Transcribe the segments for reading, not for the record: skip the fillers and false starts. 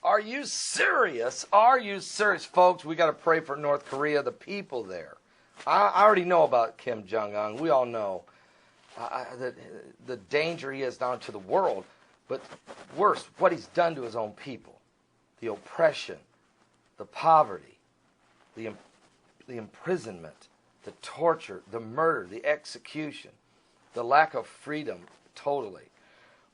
Are you serious? Are you serious? Folks, we got to pray for North Korea, the people there. I already know about Kim Jong-un. We all know the danger he is not to the world, but worse, what he's done to his own people. The oppression, the poverty, the imprisonment, the torture, the murder, the execution, the lack of freedom, totally.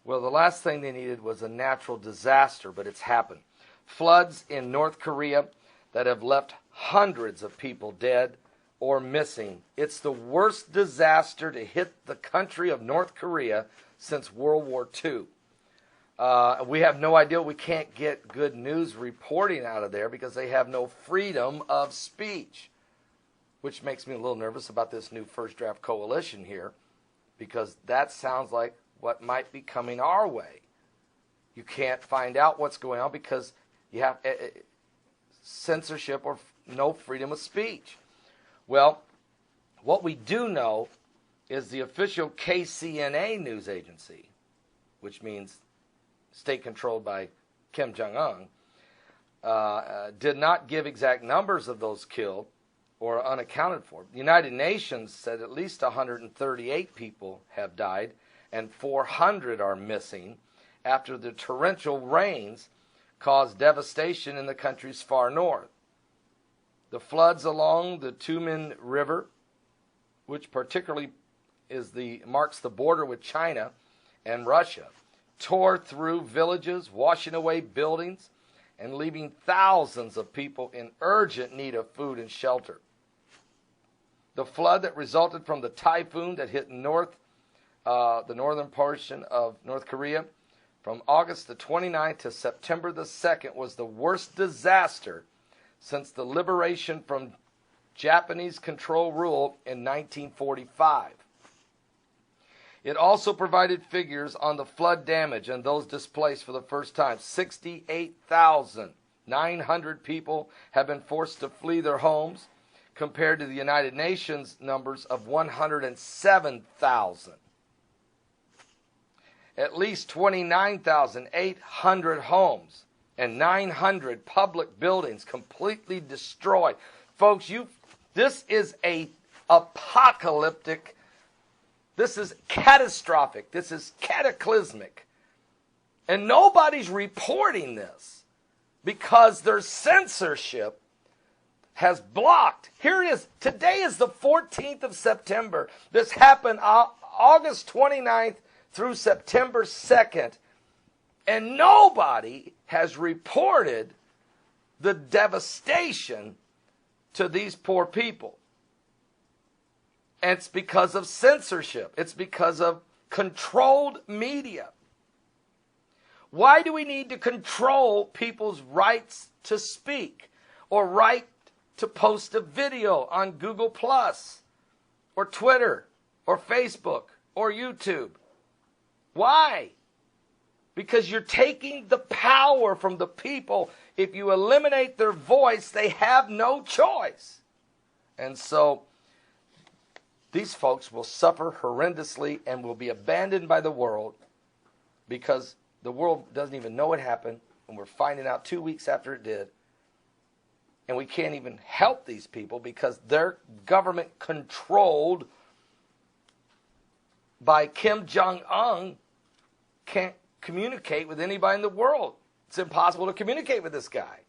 Well, the last thing they needed was a natural disaster, but it's happened. Floods in North Korea that have left hundreds of people dead or missing. It's the worst disaster to hit the country of North Korea since World War II. We have no idea. We can't get good news reporting out of there because they have no freedom of speech, which makes me a little nervous about this new First Draft coalition here, because that sounds like what might be coming our way. You can't find out what's going on because you have censorship or no freedom of speech. Well, what we do know is the official KCNA news agency, which means state controlled by Kim Jong-un, did not give exact numbers of those killed or unaccounted for. The United Nations said at least 138 people have died and 400 are missing after the torrential rains caused devastation in the country's far north. The floods along the Tumen River, which particularly marks the border with China and Russia, tore through villages, washing away buildings, and leaving thousands of people in urgent need of food and shelter. The flood that resulted from the typhoon that hit the northern portion of North Korea from August the 29th to September the 2nd was the worst disaster since the liberation from Japanese control rule in 1945. It also provided figures on the flood damage and those displaced for the first time. 68,900 people have been forced to flee their homes, compared to the United Nations numbers of 107,000. At least 29,800 homes and 900 public buildings completely destroyed. Folks, this is apocalyptic. This is catastrophic. This is cataclysmic. And nobody's reporting this because their censorship has blocked. Here it is. Today is the 14th of September. This happened August 29th through September 2nd. And nobody has reported the devastation to these poor people. And it's because of censorship. It's because of controlled media. Why do we need to control people's rights to speak or right to post a video on Google Plus or Twitter or Facebook or YouTube? Why? Because you're taking the power from the people. If you eliminate their voice, they have no choice. And so these folks will suffer horrendously and will be abandoned by the world because the world doesn't even know it happened, and we're finding out 2 weeks after it did. And we can't even help these people because they're government controlled by Kim Jong-un. Can't communicate with anybody in the world. It's impossible to communicate with this guy.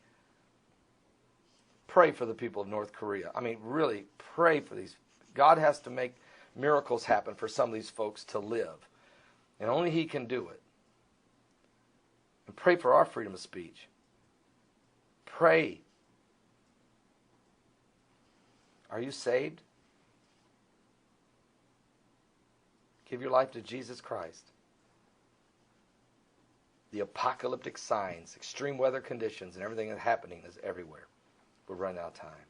Pray for the people of North Korea. I mean, really pray for these. God has to make miracles happen for some of these folks to live. And only He can do it. And pray for our freedom of speech. Pray. Are you saved? Give your life to Jesus Christ. The apocalyptic signs, extreme weather conditions, and everything that's happening is everywhere. We're running out of time.